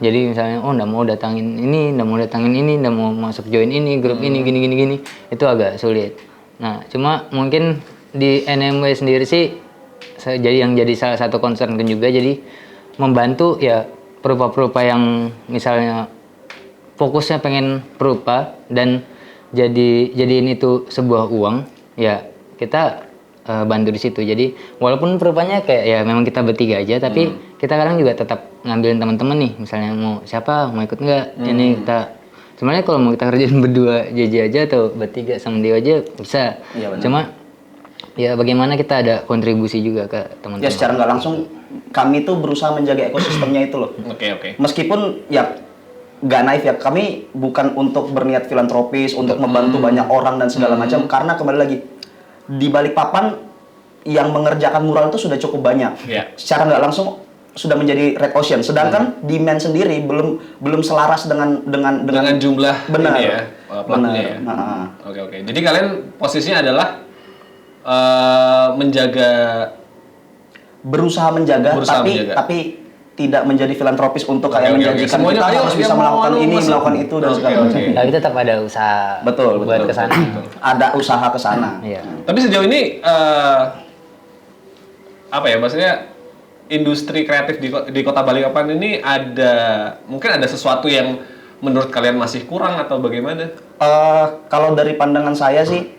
Jadi misalnya nggak mau datangin ini, nggak mau masuk join ini, grup ini, gini, itu agak sulit. Nah, cuma mungkin di NMW sendiri sih jadi salah satu concern juga, jadi membantu ya perupa-perupa yang misalnya fokusnya pengen perupa dan jadiin itu sebuah uang, ya kita bantu di situ. Jadi walaupun perupanya kayak ya memang kita bertiga aja, tapi kita kadang juga tetap ngambilin teman-teman nih, misalnya mau siapa mau ikut nggak, ini kita sebenarnya kalau mau kita kerjain berdua JJ aja atau bertiga sama dia aja bisa. Iya, benar. Cuma ya bagaimana kita ada kontribusi juga ke teman-teman. Ya secara nggak langsung kami tuh berusaha menjaga ekosistemnya itu loh. Oke. Meskipun ya nggak naif ya, kami bukan untuk berniat filantropis untuk membantu banyak orang dan segala macam, karena kembali lagi di Balikpapan yang mengerjakan mural itu sudah cukup banyak. Iya. Secara nggak langsung sudah menjadi red ocean, sedangkan demand sendiri belum selaras dengan Dengan jumlah benar. ini ya. pelakunya ya. Nah, Oke. Jadi kalian posisinya adalah berusaha menjaga, tapi tidak menjadi filantropis untuk kayak menjanjikan Semuanya, kita ayo, harus bisa yang melakukan mau ini, masuk. melakukan itu dan segala macam. Tapi tetap ada usaha Betul. buat kesana. Ada usaha ke sana. Iya. Tapi sejauh ini apa ya, maksudnya industri kreatif di Kota Balikpapan ini mungkin ada sesuatu yang menurut kalian masih kurang atau bagaimana? Kalau dari pandangan saya sih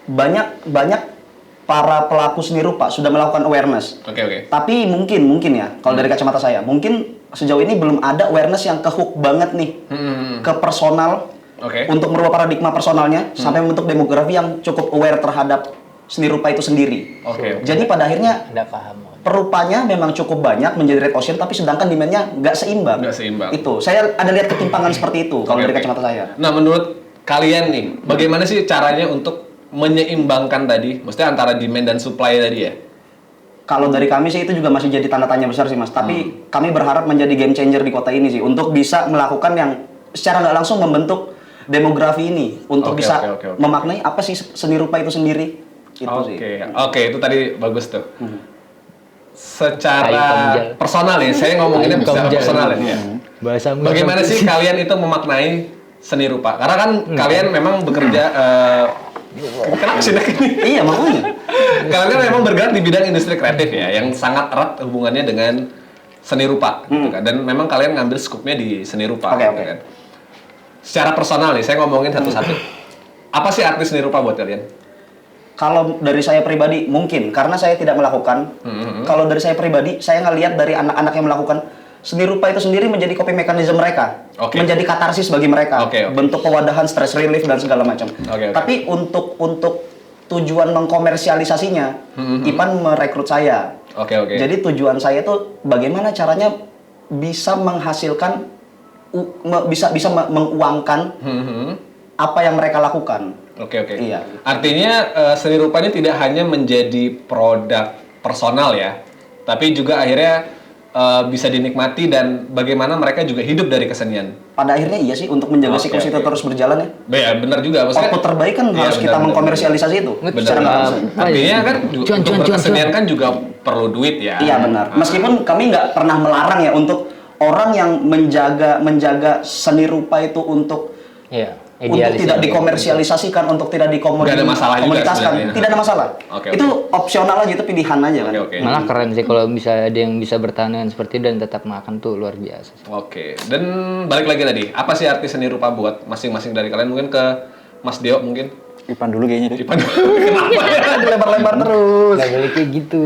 banyak para pelaku seni rupa sudah melakukan awareness. Oke. Tapi mungkin ya, kalau dari kacamata saya, mungkin sejauh ini belum ada awareness yang ke-hook banget nih ke personal untuk merubah paradigma personalnya sampai membentuk demografi yang cukup aware terhadap seni rupa itu sendiri. Jadi pada akhirnya Ada paham. perupanya memang cukup banyak menjadi red ocean, tapi sedangkan demand-nya nggak seimbang. Itu, saya ada lihat ketimpangan seperti itu kalau dari kacamata saya. Nah, menurut kalian nih, bagaimana sih caranya untuk menyeimbangkan tadi, maksudnya antara demand dan supply tadi ya? Kalau dari kami sih itu juga masih jadi tanda tanya besar sih Mas. Tapi kami berharap menjadi game changer di kota ini sih untuk bisa melakukan yang secara nggak langsung membentuk demografi ini untuk bisa memaknai apa sih seni rupa itu sendiri. Itu sih. Oke, itu tadi bagus tuh. Secara personal ya, saya ngomonginnya secara personal ya. Bagaimana sih kalian itu memaknai seni rupa? Karena kan kalian memang bekerja kenapa sih ini? Iya, makanya. Kalian kan memang bergerak di bidang industri kreatif ya, yang sangat erat hubungannya dengan seni rupa, gitu kan. Dan memang kalian ngambil skupnya di seni rupa, gitu kan. Secara personal nih, saya ngomongin satu-satu. Apa sih arti seni rupa buat kalian? Kalau dari saya pribadi mungkin karena saya tidak melakukan. Kalau dari saya pribadi, saya ngelihat dari anak-anak yang melakukan seni rupa itu sendiri menjadi coping mechanism mereka, menjadi katarsis bagi mereka, bentuk pewadahan, stress relief dan segala macam. Tapi untuk tujuan mengkomersialisasinya, Ipan merekrut saya. Jadi tujuan saya itu bagaimana caranya bisa menghasilkan, bisa menguangkan apa yang mereka lakukan. Iya. Artinya seni rupa ini tidak hanya menjadi produk personal ya, tapi juga akhirnya bisa dinikmati dan bagaimana mereka juga hidup dari kesenian. Pada akhirnya iya sih untuk menjaga siklus itu terus berjalan ya. Ya benar juga. Maksudnya output terbaik kan harus kita mengkomersialisasi itu. Secara nggak langsung. Artinya kan untuk berkesenian kan juga perlu duit ya. Iya benar. Meskipun kami nggak pernah melarang ya untuk orang yang menjaga seni rupa itu untuk tidak dikomersialisasikan, untuk tidak dikomoditaskan, tidak ada masalah. Itu opsional aja, itu pilihan aja kan. Malah keren sih kalau bisa ada yang bisa bertahan dengan seperti itu dan tetap makan tuh luar biasa. Dan balik lagi tadi, apa sih arti seni rupa buat masing-masing dari kalian? Mungkin ke Mas Deo mungkin. Ipan dulu kayaknya deh. Ipan dulu. Kenapa ya? Dilempar-lempar terus. Gak boleh kayak gitu.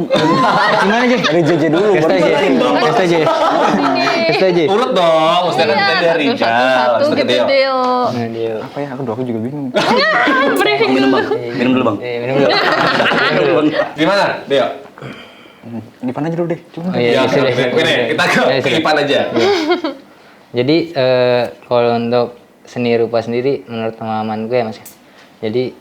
Gimana aja? Dari JJ dulu. STJ. Urut dong, maksudnya kan kita dari Rijal. Satu gitu Deo. Apa ya? Aku juga bingung. Briefing dulu. Minum dulu bang. Minum dulu. Gimana, Deo? Ipan aja dulu deh. Cuma. Kita ke Ipan aja. Jadi kalau untuk seni rupa sendiri menurut pengalamanku ya Mas. Jadi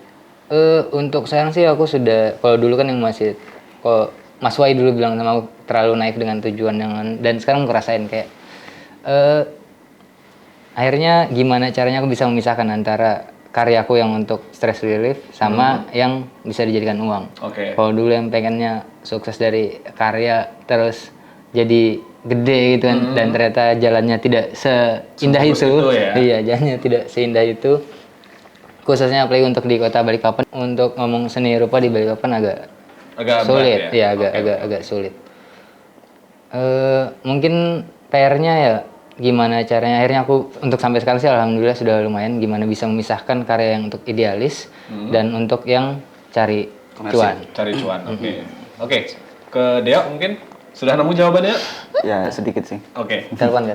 untuk sekarang sih aku sudah, kalau dulu kan yang masih, kalau Mas Wai dulu bilang sama aku terlalu naif dengan tujuan dan sekarang aku ngerasain kayak akhirnya gimana caranya aku bisa memisahkan antara karyaku yang untuk stress relief sama yang bisa dijadikan uang. Kalau dulu yang pengennya sukses dari karya terus jadi gede gitu kan, dan ternyata jalannya tidak seindah itu ya? Iya, jalannya tidak seindah itu, khususnya apalagi untuk di Kota Balikpapan. Untuk ngomong seni rupa di Balikpapan agak sulit ya, agak sulit. Mungkin PR-nya ya gimana caranya, akhirnya aku untuk sampai sekarang sih alhamdulillah sudah lumayan gimana bisa memisahkan karya yang untuk idealis dan untuk yang cari cuan. Oke. Ke Deo mungkin sudah nemu jawabannya? Ya sedikit sih. Telepon.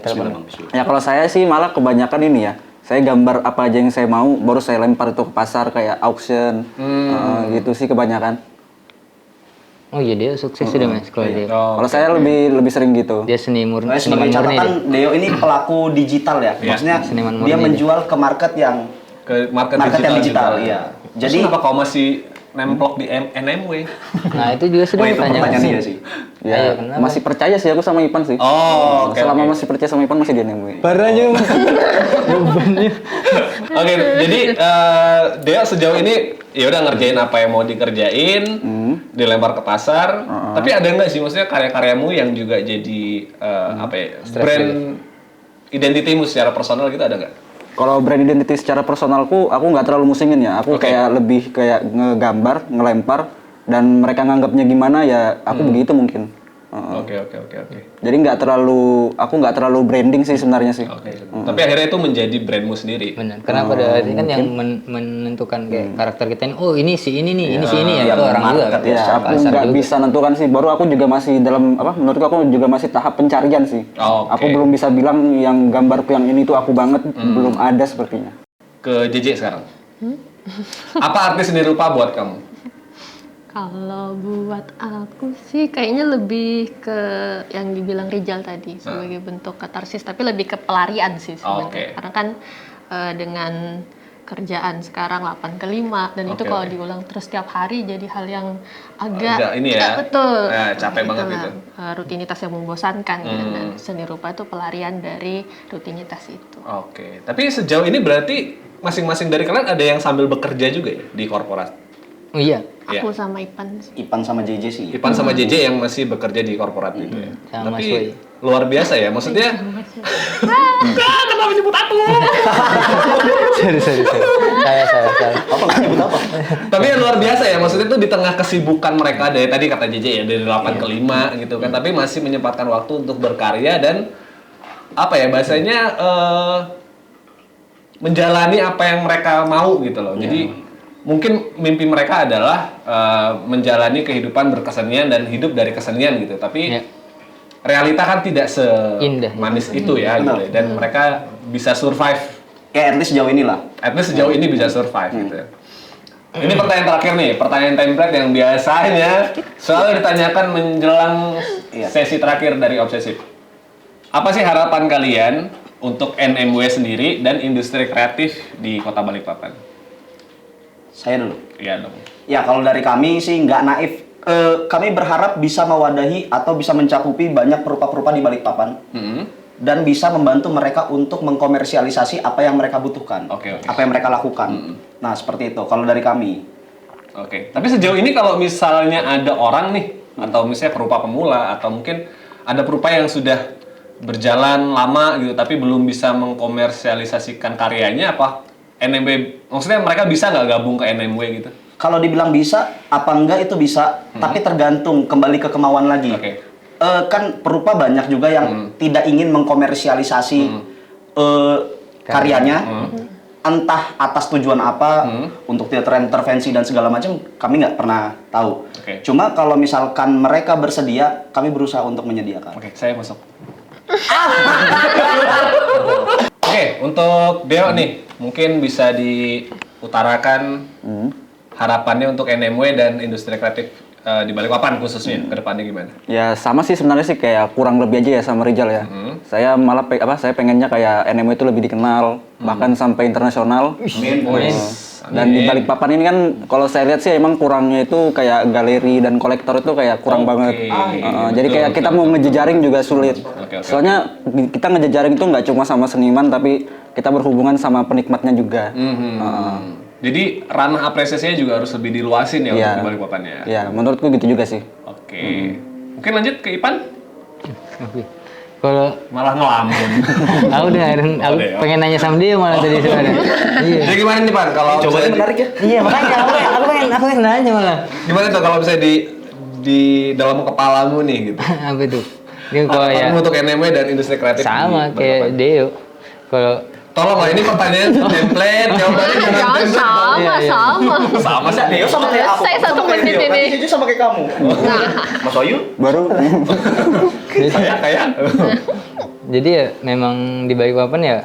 Ya kalau saya sih malah kebanyakan ini ya. Saya gambar apa aja yang saya mau, baru saya lempar itu ke pasar kayak auction, gitu sih kebanyakan. Oh iya, Deo sukses sudah Mas kalau Deo. Kalau saya lebih sering gitu. Dia seniman murni. Sebagai catatan, Deo ini pelaku digital ya. Maksudnya dia menjual ke market yang market digital. Iya. Jadi kenapa kau masih nemplok di NMW? Nah itu juga sudah itu bertanya pertanyaan dia sih. Ya, Ayo, kenapa? masih percaya sih aku sama Ipan sih. Oh, oke. Selama oke. masih percaya sama Ipan masih di NMW. Baranya bebannya. Oke, jadi Deo sejauh ini ya udah ngerjain apa yang mau dikerjain, dilempar ke pasar. Tapi ada nggak sih maksudnya karya-karyamu yang juga jadi apa ya, brand identitimu secara personal gitu, ada nggak? Kalau brand identity secara personalku, aku nggak terlalu musingin ya. Aku Oke. kayak lebih kayak ngegambar, ngelempar, dan mereka nganggapnya gimana ya aku begitu mungkin. Oke. Jadi aku nggak terlalu branding sih sebenarnya sih. Oke. Tapi akhirnya itu menjadi brandmu sendiri. Benar. Kenapa dari kan yang menentukan kayak karakter kita ini, oh ini si ini nih, ini si ini ya, itu orang juga kan. Ya, aku Pasar nggak juga. bisa nentukan sih. Baru aku juga masih dalam menurutku aku juga masih tahap pencarian sih. Oh, oke. Aku belum bisa bilang yang gambarku yang ini tuh aku banget, belum ada sepertinya. Ke JJ sekarang. Apa artis seni rupa buat kamu? Kalau buat aku sih kayaknya lebih ke yang dibilang Rijal tadi sebagai bentuk katarsis, tapi lebih ke pelarian sih sebenarnya. Oke. Karena kan dengan kerjaan sekarang 8 ke 5 dan itu Oke, kalau oke. diulang terus tiap hari jadi hal yang agak Agak ini ya, betul. capek banget Itulah, gitu. Rutinitas yang membosankan gitu. Dan seni rupa itu pelarian dari rutinitas itu. Oke. Tapi sejauh ini berarti masing-masing dari kalian ada yang sambil bekerja juga ya di korporat? Oh iya, Aku sama Ipan sih. Ipan sama JJ sih. Ipan sama JJ yang masih bekerja di korporat gitu ya. Sama Tapi Mas Boy. luar biasa ya, maksudnya. Kenapa nyebut aku? sorry. Saya. Apa nggak nyebut apa? Tapi yang luar biasa ya, maksudnya tuh di tengah kesibukan mereka dari tadi kata JJ ya dari 8 ke 5 gitu kan, tapi masih menyempatkan waktu untuk berkarya dan apa ya bahasanya menjalani apa yang mereka mau gitu loh. Jadi mungkin mimpi mereka adalah menjalani kehidupan berkesenian dan hidup dari kesenian gitu. Tapi realita kan tidak Indah. semanis itu ya gitu ya. Dan mereka bisa survive. Kayak at least sejauh inilah. At least sejauh ini bisa survive gitu ya. Ini pertanyaan terakhir nih, pertanyaan template yang biasanya selalu ditanyakan menjelang sesi terakhir dari Obsesif. Apa sih harapan kalian untuk NMW sendiri dan industri kreatif di Kota Balikpapan? Saya dulu. Iya dong. Ya kalau dari kami sih nggak naif. Kami berharap bisa mewadahi atau bisa mencakupi banyak perupa-perupa di Balikpapan dan bisa membantu mereka untuk mengkomersialisasi apa yang mereka butuhkan, Oke. apa yang mereka lakukan. Nah seperti itu. Kalau dari kami. Oke. Tapi sejauh ini kalau misalnya ada orang nih, atau misalnya perupa pemula, atau mungkin ada perupa yang sudah berjalan lama gitu, tapi belum bisa mengkomersialisasikan karyanya, apa NMW, maksudnya mereka bisa nggak gabung ke NMW gitu? Kalau dibilang bisa, apa enggak itu bisa, tapi tergantung kembali ke kemauan lagi. Oke. Kan perupa banyak juga yang tidak ingin mengkomersialisasi karyanya, entah atas tujuan apa, untuk tidak terintervensi dan segala macam, kami nggak pernah tahu. Oke. Cuma kalau misalkan mereka bersedia, kami berusaha untuk menyediakan. Oke, saya masuk. Oke, untuk Deo nih, mungkin bisa diutarakan harapannya untuk NMW dan industri kreatif di Balikpapan khususnya ke depannya gimana? Ya sama sih sebenarnya sih kayak kurang lebih aja ya sama Rijal ya. Saya malah saya pengennya kayak NMW itu lebih dikenal bahkan sampai internasional. Dan di Balikpapan ini kan kalau saya lihat sih emang kurangnya itu kayak galeri dan kolektor itu kayak kurang banget. Jadi kayak kita mau ngejejaring juga sulit. Soalnya kita ngejejaring itu nggak cuma sama seniman tapi kita berhubungan sama penikmatnya juga. Jadi ranah apresiasinya juga harus lebih diluasin ya untuk di Balikpapan ya. Ya, menurutku gitu juga sih. Oke. Mungkin lanjut ke Ipan? Kalau Malah ngelamun. aku pengen nanya sama dia malah tadi sebenarnya. Iya. Jadi gimana nih Pan? Kalau Coba misalnya- menarik ya. Iya, makanya aku pengen nanya malah. Gimana tuh kalau misalnya di dalam kepalamu nih gitu? Apa itu? Ini kalau ya Harapanmu untuk NMW dan industri kreatif sama di kayak Balikpapan. Deo. Kalau Tolonglah ini pertanyaan template, jawabannya jangan Jangan template. sama. Sama sih. Deo sama kayak aku. Saya satu sama kayak menit Deo. ini. Kan JJ sama kayak kamu. Mas Wahyu? Baru Kayak. jadi ya memang di Balikpapan ya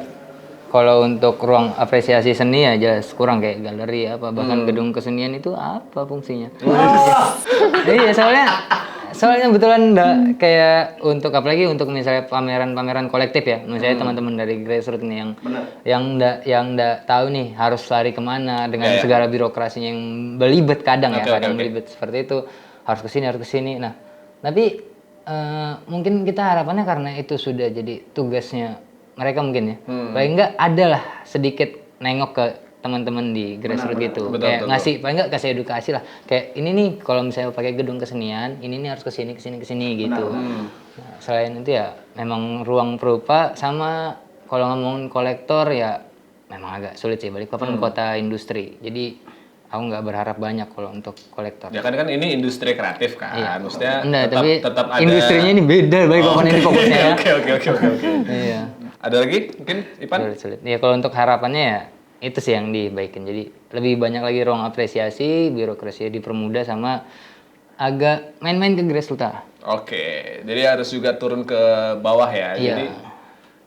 kalau untuk ruang apresiasi seni ya jelas kurang kayak galeri apa bahkan gedung kesenian itu apa fungsinya? Iya soalnya kebetulan kayak untuk apalagi untuk misalnya pameran-pameran kolektif ya, misalnya teman-teman dari grassroots nih yang nggak tahu nih harus lari kemana dengan segala birokrasinya yang belibet kadang kadang belibet seperti itu, harus kesini. Nah, tapi mungkin kita harapannya karena itu sudah jadi tugasnya mereka mungkin ya, paling nggak adalah sedikit nengok ke teman-teman di grassroots gitu, kayak ngasih paling nggak kasih edukasi lah, kayak ini nih kalau misalnya pakai gedung kesenian ini nih harus kesini gitu. Nah, selain itu ya memang ruang perupa sama kalau ngomongin kolektor ya memang agak sulit sih, Balikpapan kota industri, jadi aku nggak berharap banyak kalau untuk kolektor. Ya kan ini industri kreatif kan, maksudnya tetap ada industrinya ini beda, Balikpapan ini fokusnya ya. Oke. Iya. Ada lagi mungkin Ipan? Sulit. Ya kalau untuk harapannya ya itu sih yang dibaikin. Jadi lebih banyak lagi ruang apresiasi, birokrasi dipermudah sama agak main-main ke grassroots lah. Oke, jadi harus juga turun ke bawah ya. Iya. Jadi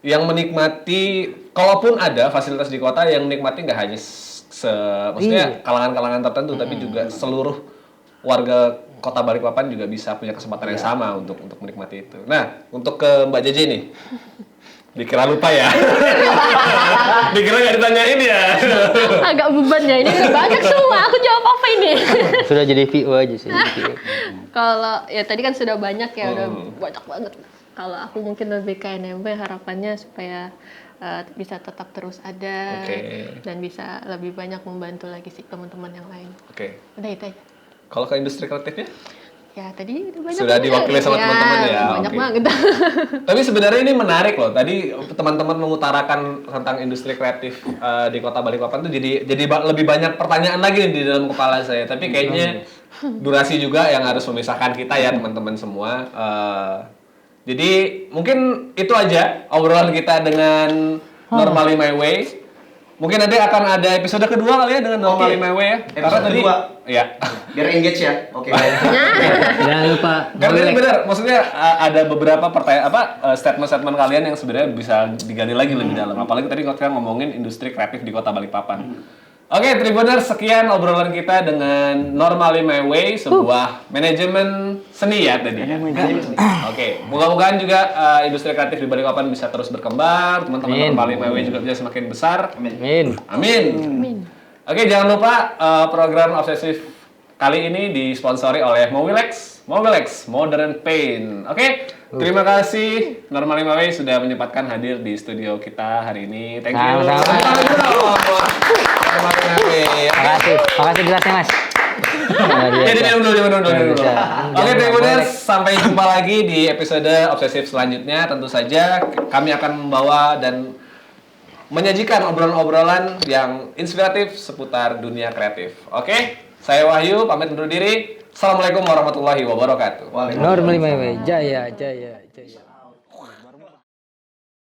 yang menikmati, kalaupun ada fasilitas di kota yang menikmati nggak hanya maksudnya kalangan-kalangan tertentu, tapi juga seluruh warga kota Balikpapan juga bisa punya kesempatan yang sama untuk menikmati itu. Nah, untuk ke Mbak Jeje nih. Dikira lupa ya? Dikira nggak ditanyain ya? Agak beban ya, ini banyak semua, aku jawab apa ini? Sudah jadi VO aja sih. Kalau ya tadi kan sudah banyak ya, udah banyak banget. Kalau aku mungkin lebih ke NMB, harapannya supaya bisa tetap terus ada dan bisa lebih banyak membantu lagi sih teman-teman yang lain. Udah itu aja. Kalau ke industri kreatifnya? Ya tadi udah banyak. Sudah diwakili sama teman-teman ya. Banyak banget. Tapi sebenarnya ini menarik loh. Tadi teman-teman mengutarakan tentang industri kreatif di Kota Balikpapan tuh jadi lebih banyak pertanyaan lagi di dalam kepala saya. Tapi kayaknya durasi juga yang harus memisahkan kita ya teman-teman semua. Jadi mungkin itu aja obrolan kita dengan Normally My Way. Mungkin nanti akan ada episode kedua kali ya dengan Normally My Way ya. Karena tadi ya biar engage ya. Oke. Jangan lupa. Karena ini benar, maksudnya ada beberapa statement-statement kalian yang sebenarnya bisa digali lagi lebih dalam. Apalagi tadi kita ngomongin industri kreatif di Kota Balikpapan. Oke, Tribuners, sekian obrolan kita dengan Normally My Way, sebuah manajemen seni ya tadi. Oke, mudah-mudahan juga industri kreatif di Balikpapan bisa terus berkembang, teman-teman Normally My Way juga bisa semakin besar. Amin. Oke, jangan lupa program obsesif kali ini disponsori oleh Mowilex Modern Paint. Oke, terima kasih Normally My Way sudah menyempatkan hadir di studio kita hari ini. Thank you. Makasih gelasnya, Mas. Oke, Tribuners, sampai jumpa lagi di episode obsesif selanjutnya. Tentu saja kami akan membawa dan menyajikan obrolan-obrolan yang inspiratif seputar dunia kreatif. Oke, saya Wahyu pamit undur diri. Assalamualaikum warahmatullahi wabarakatuh. Normally My Way, jaya.